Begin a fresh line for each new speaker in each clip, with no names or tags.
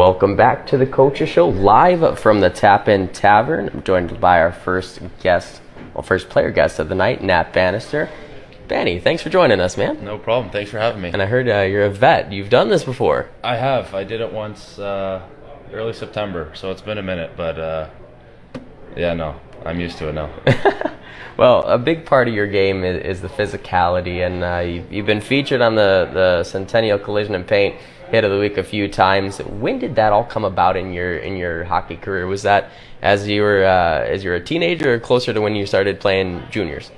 Welcome back to the Coaches Show, live from the Tap-In Tavern. I'm joined by our first player guest of the night, Nat Bannister. Banny, thanks for joining us, man.
No problem. Thanks for having me.
And I heard you're a vet. You've done this before.
I have. I did it once early September, so it's been a minute. But, I'm used to it now.
Well, a big part of your game is the physicality, and you've been featured on the Centennial Collision and Paint Hit of the Week a few times. When did that all come about in your hockey career? Was that as you were a teenager, or closer to when you started playing juniors?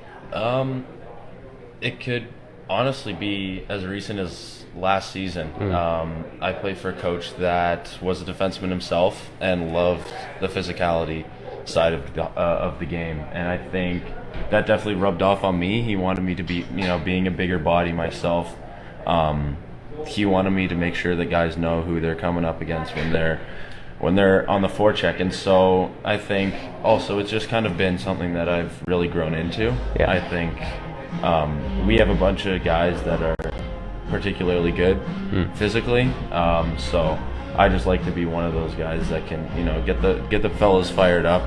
It could honestly be as recent as last season. I played for a coach that was a defenseman himself and loved the physicality side of the game, and I think that definitely rubbed off on me. He wanted me to be, being a bigger body myself. He wanted me to make sure that guys know who they're coming up against when they're on the forecheck, and so I think also it's just kind of been something that I've really grown into.
Yeah.
I think we have a bunch of guys that are particularly good physically, so I just like to be one of those guys that can, get the fellas fired up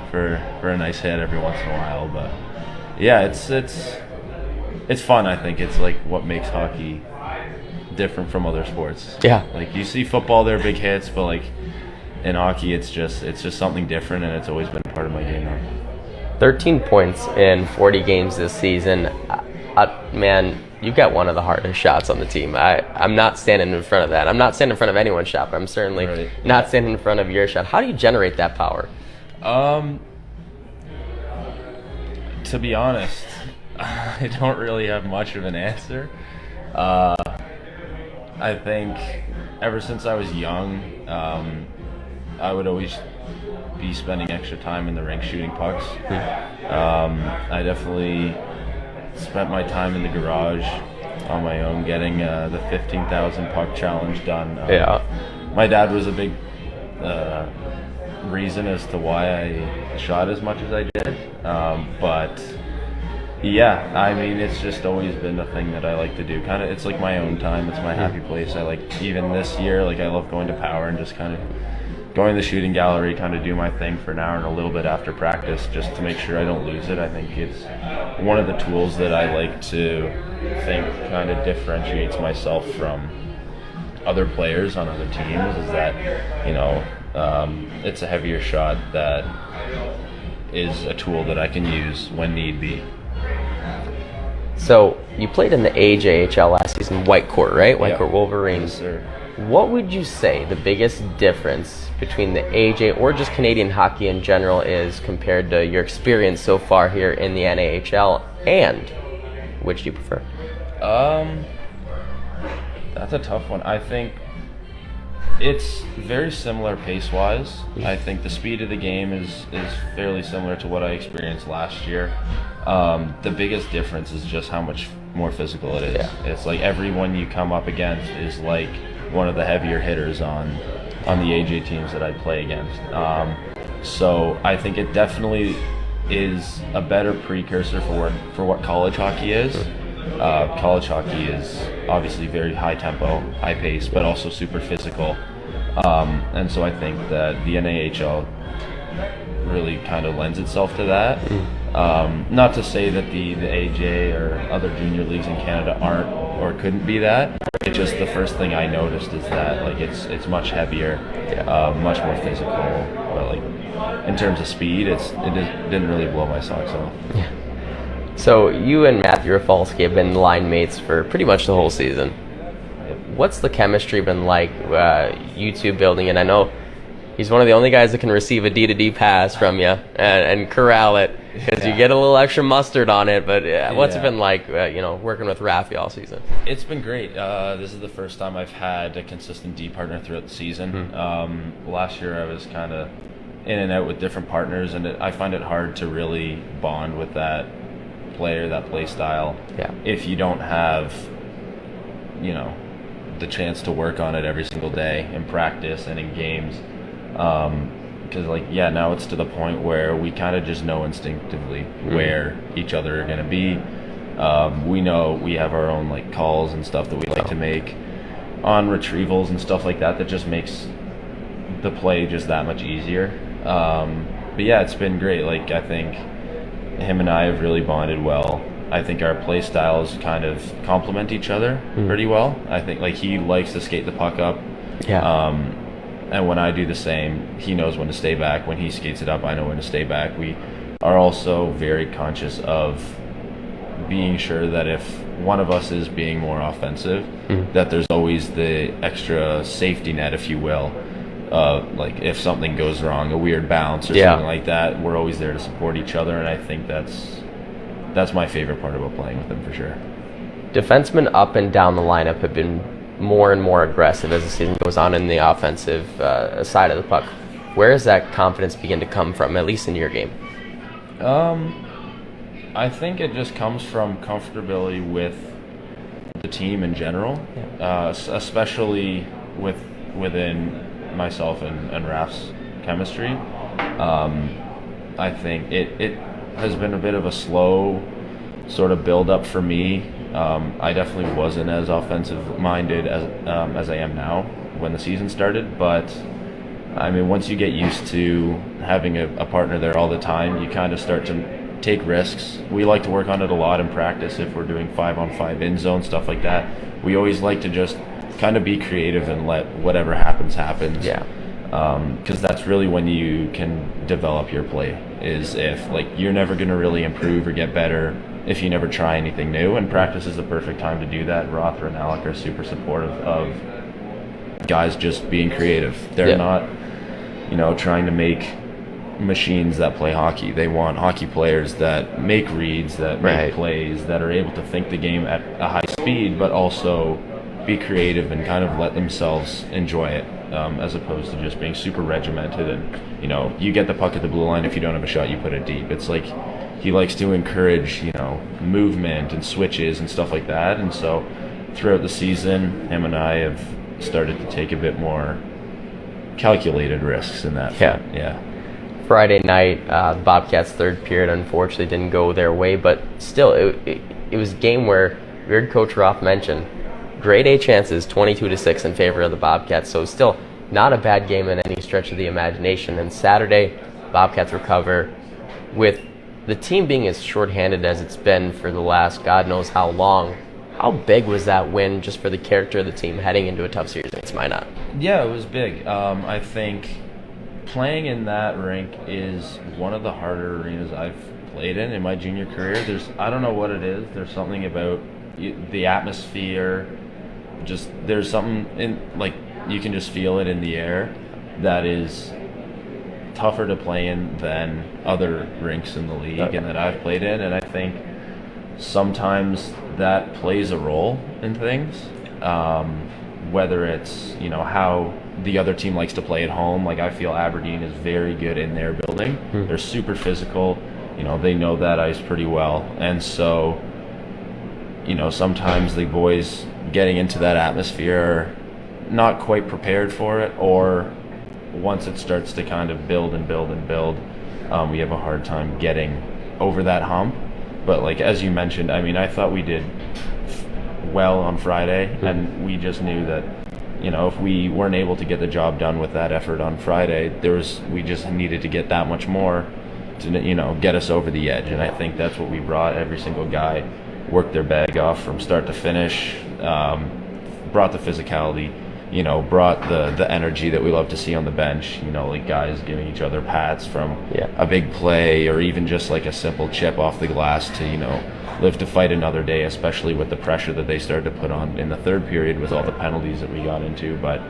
for a nice hit every once in a while. But yeah, it's fun. I think it's like what makes hockey different from other sports.
Yeah.
Like you see football, they're big hits, but like in hockey, it's just something different, and it's always been part of my game now. 13
points in 40 games this season. Man, you've got one of the hardest shots on the team. I'm not standing in front of that. I'm not standing in front of anyone's shot, but I'm certainly not standing in front of your shot. How do you generate that power?
To be honest, I don't really have much of an answer. I think ever since I was young, I would always be spending extra time in the rink shooting pucks. I definitely spent my time in the garage on my own getting the 15,000 puck challenge done. My dad was a big reason as to why I shot as much as I did. But yeah, I mean, it's just always been a thing that I like to do. Kind of, it's like my own time. It's my happy place. I like, even this year, like I love going to Power and just kind of going to the shooting gallery, kind of do my thing for an hour and a little bit after practice, just to make sure I don't lose it. I think it's one of the tools that I like to think kind of differentiates myself from other players on other teams, is that, it's a heavier shot that is a tool that I can use when need be.
So you played in the AJHL last season, Whitecourt, right? Whitecourt Wolverines.
Yes, sir.
What would you say the biggest difference between the AJ or just Canadian hockey in general is compared to your experience so far here in the NAHL, and which do you prefer?
That's a tough one. I think it's very similar pace-wise. I think the speed of the game is fairly similar to what I experienced last year. The biggest difference is just how much more physical it is. Yeah. It's like everyone you come up against is like one of the heavier hitters on the AJ teams that I play against. So I think it definitely is a better precursor for what college hockey is. College hockey is obviously very high tempo, high pace, but also super physical. And so I think that the NAHL really kind of lends itself to that. Not to say that the AJ or other junior leagues in Canada aren't or couldn't be that. It's just the first thing I noticed is that like it's much heavier, much more physical. But like in terms of speed, it didn't really blow my socks off.
Yeah. So you and Matthew Rafalski have been line mates for pretty much the whole season. What's the chemistry been like, you two building? And I know he's one of the only guys that can receive a D-to-D pass from you and corral it, because you get a little extra mustard on it. But what's it been like, working with Rafi all season?
It's been great. This is the first time I've had a consistent D partner throughout the season. Last year I was kind of in and out with different partners, and I find it hard to really bond with that player, that play style, if you don't have, the chance to work on it every single day in practice and in games. Because now it's to the point where we kind of just know instinctively where each other are going to be. We know we have our own calls and stuff that we like to make on retrievals and stuff like that just makes the play just that much easier. But yeah, it's been great. Like, I think him and I have really bonded well. I think our play styles kind of complement each other pretty well. I think, like, he likes to skate the puck up.
Yeah.
And when I do the same, he knows when to stay back. When he skates it up, I know when to stay back. We are also very conscious of being sure that if one of us is being more offensive, that there's always the extra safety net, if you will. Like, if something goes wrong, a weird bounce or something like that, we're always there to support each other, and I think that's my favorite part about playing with him, for sure.
Defensemen up and down the lineup have been more and more aggressive as the season goes on in the offensive side of the puck. Where does that confidence begin to come from, at least in your game?
I think it just comes from comfortability with the team in general, especially within myself and Raf's chemistry. I think it has been a bit of a slow sort of build up for me. I definitely wasn't as offensive minded as I am now when the season started, but I mean, once you get used to having a partner there all the time, you kind of start to take risks. We like to work on it a lot in practice if we're doing 5-on-5 in zone, stuff like that. We always like to just kind of be creative and let whatever happens.
Yeah.
Because that's really when you can develop your play, is if, like, you're never going to really improve or get better if you never try anything new, and practice is the perfect time to do that. Rother and Alec are super supportive of guys just being creative. They're not, trying to make machines that play hockey. They want hockey players that make reads, that make plays, that are able to think the game at a high speed, but also be creative and kind of let themselves enjoy it, as opposed to just being super regimented and, you get the puck at the blue line. If you don't have a shot, you put it deep. It's like he likes to encourage, movement and switches and stuff like that. And so throughout the season, him and I have started to take a bit more calculated risks in that front. Yeah.
Friday night, Bobcats' third period unfortunately didn't go their way, but still, it was a game where we heard Coach Roth mention grade A chances 22-6 in favor of the Bobcats, so still not a bad game in any stretch of the imagination. And Saturday, Bobcats recover with the team being as shorthanded as it's been for the last God knows how long. How big was that win just for the character of the team heading into a tough series against Minot? Yeah,
it was big. I think playing in that rink is one of the harder arenas I've played in my junior career. I don't know what it is. There's something about the atmosphere. Just there's something in, like, you can just feel it in the air that is tougher to play in than other rinks in the league and that I've played in. And I think sometimes that plays a role in things, whether it's, how the other team likes to play at home. Like, I feel Aberdeen is very good in their building. They're super physical. They know that ice pretty well. And so, sometimes the boys getting into that atmosphere are not quite prepared for it, or once it starts to kind of build, we have a hard time getting over that hump. But, like, as you mentioned, I mean, I thought we did well on Friday, and we just knew that, if we weren't able to get the job done with that effort on Friday, we just needed to get that much more to, get us over the edge. And I think that's what we brought. Every single guy worked their bag off from start to finish, brought the physicality, brought the energy that we love to see on the bench, like guys giving each other pats from a big play, or even just like a simple chip off the glass to, live to fight another day, especially with the pressure that they started to put on in the third period with all the penalties that we got into. But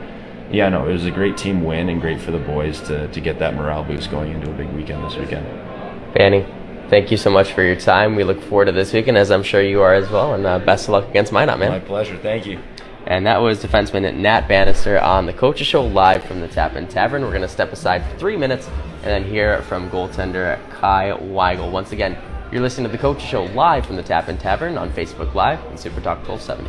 it was a great team win, and great for the boys to get that morale boost going into a big weekend this weekend.
Banny, thank you so much for your time. We look forward to this weekend, as I'm sure you are as well, and best of luck against Minot, man.
My pleasure. Thank you.
And that was defenseman Nat Bannister on the Coaches Show live from the Tap-In Tavern. We're going to step aside for 3 minutes and then hear from goaltender Kai Weigel. Once again, you're listening to the Coaches Show live from the Tap-In Tavern on Facebook Live and Super Talk 1270.